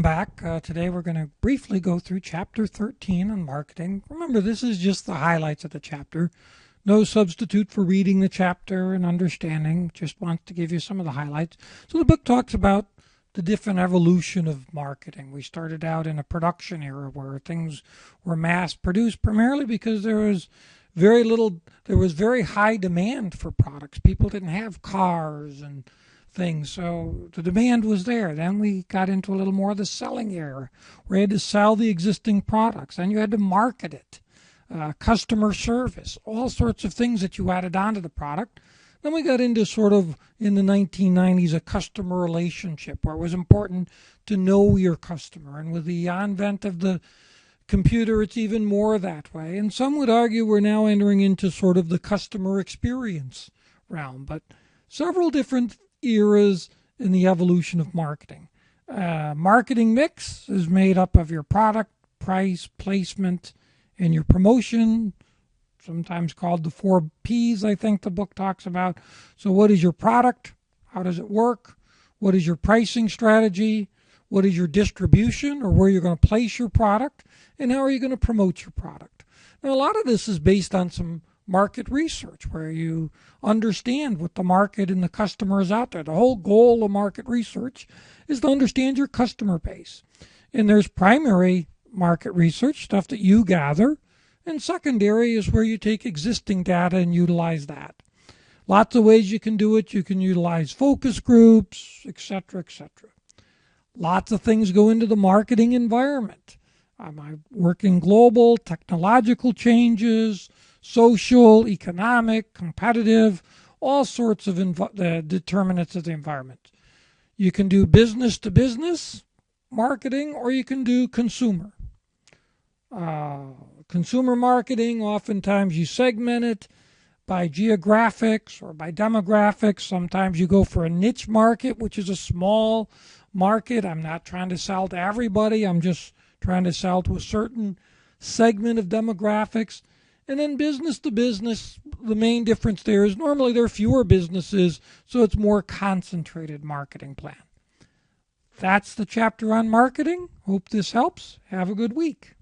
Welcome back. Today we're going to briefly go through Chapter 13 on marketing. Remember, this is just the highlights of the chapter. No substitute for reading the chapter and understanding. Just wants to give you some of the highlights. So the book talks about the different evolution of marketing. We started out in a production era where things were mass produced primarily because there was very high demand for products. People didn't have cars and things, so the demand was there. Then we got into a little more of the selling era where you had to sell the existing products and you had to market it, customer service, all sorts of things that you added onto the product. Then we got into sort of in the 1990s a customer relationship where it was important to know your customer, and with the advent of the computer it's even more that way. And some would argue we're now entering into sort of the customer experience realm, but several different eras in the evolution of marketing. Marketing mix is made up of your product, price, placement, and your promotion, sometimes called the 4Ps, I think the book talks about. So what is your product? How does it work? What is your pricing strategy? What is your distribution, or where you're going to place your product? And how are you going to promote your product? Now, a lot of this is based on some market research where you understand what the market and the customer is out there. The whole goal of market research is to understand your customer base. And there's primary market research, stuff that you gather, and secondary is where you take existing data and utilize that. Lots of ways you can do it. You can utilize focus groups, etc., etc. Lots of things go into the marketing environment. I work in global, technological changes, social, economic, competitive, all sorts of determinants of the environment. You can do business to business marketing, or you can do consumer. Consumer marketing, oftentimes you segment it by geographics or by demographics. Sometimes you go for a niche market, which is a small market. I'm not trying to sell to everybody. I'm just trying to sell to a certain segment of demographics. And then business to business, the main difference there is normally there are fewer businesses, so it's more concentrated marketing plan. That's the chapter on marketing. Hope this helps. Have a good week.